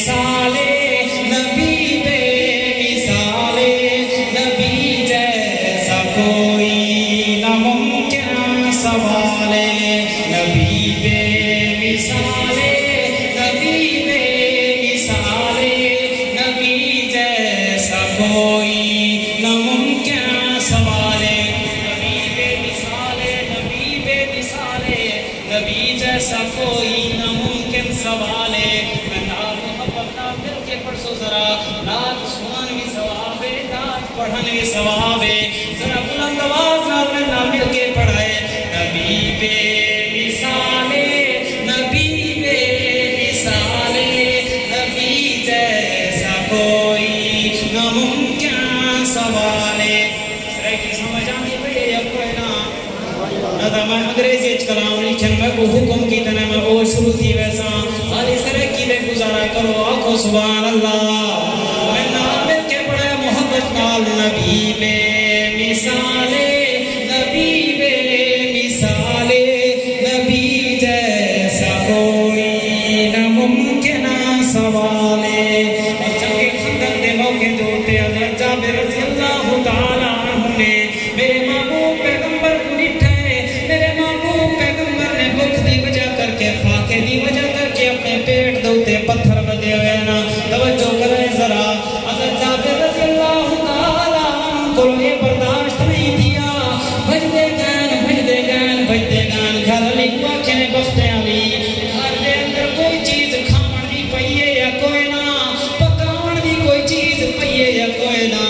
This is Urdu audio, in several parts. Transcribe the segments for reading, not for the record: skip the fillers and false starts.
مثال نبی بے مثال نبی جیسا کوئی ناممکن سوال نبی بے مثال نبی بے مثال نبی جیسا کوئی ناممکن سوال نبی بے مثال نبی بے مثال نبی جیسا کوئی ناممکن سوال ہے میں نال محبت نال مل کے پڑھو ذرا نال سنن بھی ثواب ہے نال پڑھن بھی ثواب ہے ذرا بلند آواز نال مل کے پڑھائے نبی بے مثال نبی بے مثال نبی جیسا کوئی ناممکن سوال ہے سمجھ آنی پہ یا کوئی نہ میں انگریزی کلام لکھن میں کو حکم کی طرح میں وہ شروع تھی ویسا آلی سرے کی بے گزارا کرو آنکھو سبحان اللہ میں نام مل کے پڑھے محبت نال نبی بے مثال نبی بے مثال نبی جیسا کوئی ناممکن سوال جنگ خندق دے موقع دوتے حضرت جابر رضی اللہ تعالیٰ عنہ نے میرے محبوب پیغمبر کو نٹھے میرے محبوب پیغمبر نے بخ دی وجہ کر کے فاقے دی وجہ کر کے اپنے پیٹ دوتے پتھر بدے ہوئے نا توجہ کریں ذرا حضرت جابر رضی اللہ تعالیٰ عنہ کو یہ برداشت نہیں دیا بجدے گان گھر علی کو آکھیں بختے علی گھر دے اندر کوئی چیز کھاون دی پئیے یا کوئی نہ پکاون دی کوئی چیز پئیے یا کوئی نہ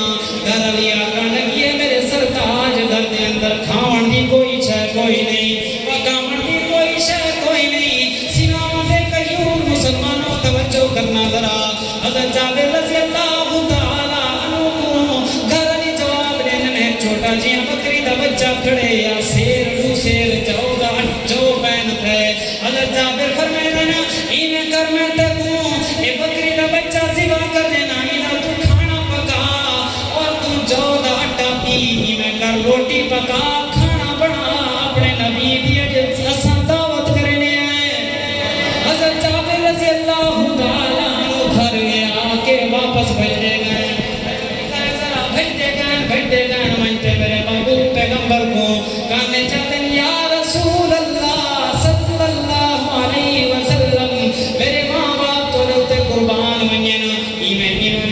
گھر علی آکھن لگی ہے میرے سرتاج گھر دے اندر کھاون دی کوئی شے کوئی نہیں پکاون دی کوئی شے کوئی نہیں سیناواں دے قیوم مسلمانوں توجہ کرنا ذرا حضرت جابر رضی اللہ تعالیٰ عنہ کو گھر علی جواب دینے میں چھوٹا جی بکری دا بچہ کھڑے یا سیر جو بین تھے حضرت جابر فرمائے دینا انہیں کر میں تکوں اے بکری دا بچہ سوا کر دینا انہیں تو کھانا پکا اور تو جو دا اٹا پی انہیں کر روٹی پکا کھانا بنا اپنے نبی دیا جیسا دعوت کرنے آئے حضرت جابر رضی اللہ تعالیٰ عنہ گھر گیا آکے واپس بھیجے گئے بھیجے گئے منتے میرے محبوب پیغمبر کو کہنے چاہتے ہیں یا رسول اللہ صلی اللہ علیہ وسلم میرے ماں باپ تو لوتے قربان منینا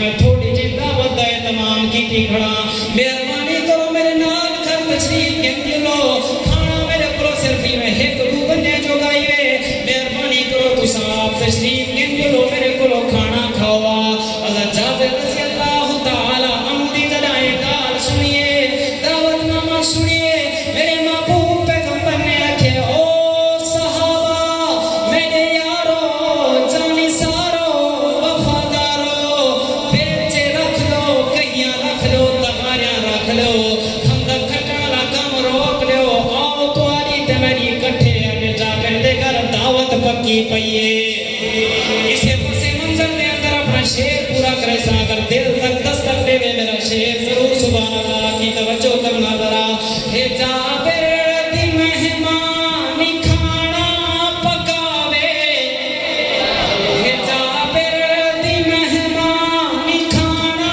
میں تھوڑی جی دعوت دائے تمام کی تھی کھڑا مہربانی کرو میرے نال گھر تشریف گن لو کھانا میرے پرو صرفی میں ایک دو بننے جو گائی ہے مہربانی کرو تو صاحب تشریف گن لو میرے کو کھانا کھاوا حضرت جابر رضی اللہ تعالی عنہ دی جلائے کار سنیے دعوت نامہ سنیے میرے محبوب پیغمبر نے آکھے او صحابہ میرے یارو جانی سارو وفادارو بیچے رکھ لو کہیاں رکھ لو تغاریاں رکھ لو خندق کھٹالا کم روک لو آؤ تو آلی تے میری کٹھے اگے جابر دے گھر دعوت پکی پئیے اسے پسے منظر دے اندر اپنا شیر پورا کرے سا اگر دل تک دستک دے میرا شیر ضرور سبحان اللہ کی توجہ کرنا ذرا ہے جابر دی مہمانی کھانا پکاوے ہے جابر دی مہمانی کھانا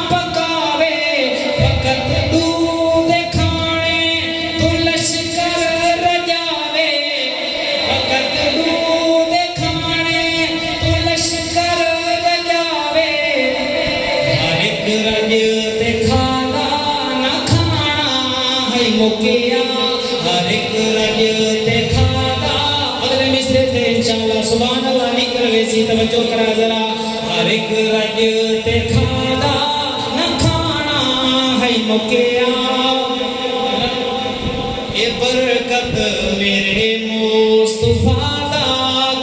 پکاوے فقط دودھ کھانے تو لشکر رجاوے فقط دودھ کھانے تو لشکر رجاوے ہر ایک رج تے کھانا نہ کھانا ہے مکیا ہر ایک رج تے کھانا اگلے مصرے تھے انشاءاللہ سبحان اللہ نکر ویسی توجہ کرا ذرا ہر ایک رج تے کھانا نہ کھانا ہے مکیا اے برکت میرے مصطفیٰ دا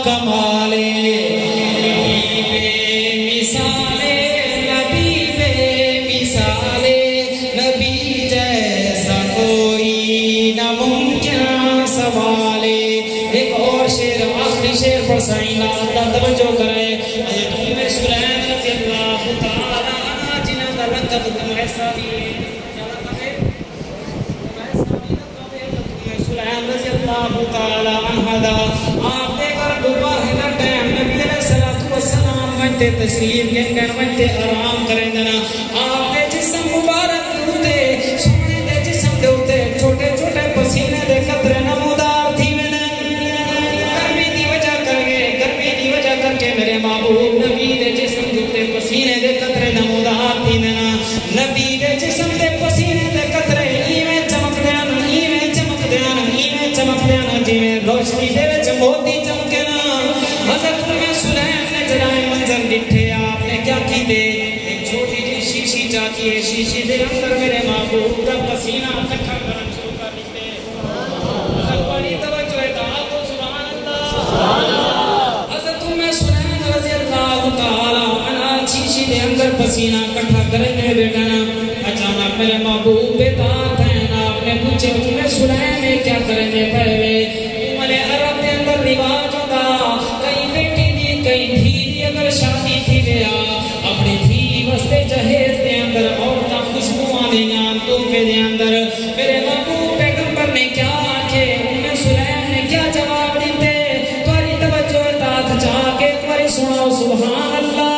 کمالے نبی بے مثالے نبی بے مثالے نبی جیسا کوئی ناممکن سوالے ایک اور شیر آخری شیر پر سائن اللہ توجہ کرے حضرت ام سلیم رضی اللہ تعالیٰ عنہ جنہ دا لقب تم ایسا بھی رضی اللہ تے تشریف گن ونتے آرام کریں دینا آپ دے جسم مبارک ہوتے سونے دے جسم دے ہوتے چھوٹے چھوٹے پسینے دے قطرے نمودار تھی میں گرمی دی وجہ کر کے میرے محبوب نبی دے جسم دے ہوتے پسینے دے قطرے نمودار تھی میں نبی دے جسم دے پسینے دے قطرے ایویں چمک دیانا جی میں روشنی دے وچ موتی چمکے نا حضرت میں سلیم نے جرائے منظر ڈٹھے آپ نے کیا کی دے ایک چھوٹی جی شیشی چاکی ہے شیشی دے اندر میرے محبوب کا پسینہ اکٹھا کرنا شروع کر دیتے حضرت بڑی توجہ ہے دعا کو سبحان اللہ حضرت میں سلیم رضی اللہ تعالی عنہ شیشی دے اندر پسینہ اکٹھا کرنے بیٹھا نا اچانک میرے محبوب بیدار ہیں آپ نے پوچھے تمہیں سلیم میں کیا کریں گے پہلے ملے عرب دے اندر رواج ہوگا کئی بیٹی دی کئی دھی دی اگر شادی تھی گیا اپنی دھی وستے جہیز دے اندر عورتاں خوشبوئاں دیاں تحفے دے اندر میرے محبوب پیغمبر نے کیا آکھے انہیں سلیم نے کیا جواب دیتے تمہاری توجہ اطاعت چاہ کے تمہاری سناؤ سبحان اللہ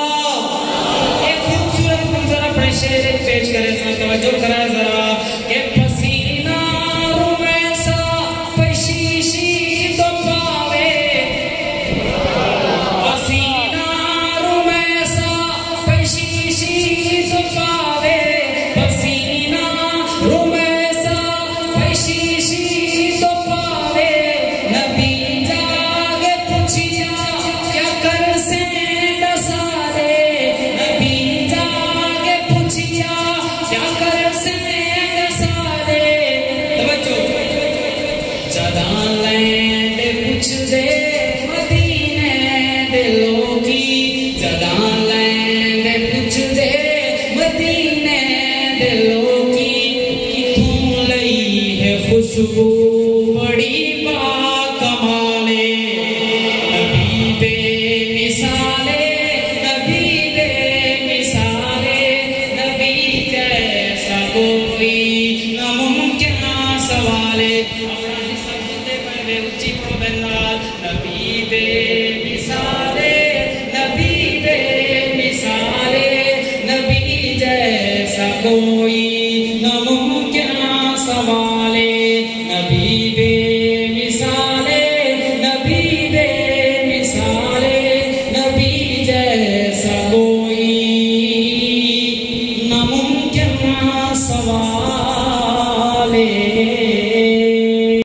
ایک خوبصورت منظر اپنے شعر پیش کرے توجہ کرائے ذرا کہ خوشبو بڑی با کمالے نبی بے مثالے نبی بے مثالے نبی جیسا کوئی ناممکن سوالے اپنا حصہ بولتے پہلے اچھی پڑھو بندار نبی بے مثالے نبی بے مثالے نبی جیسا کوئی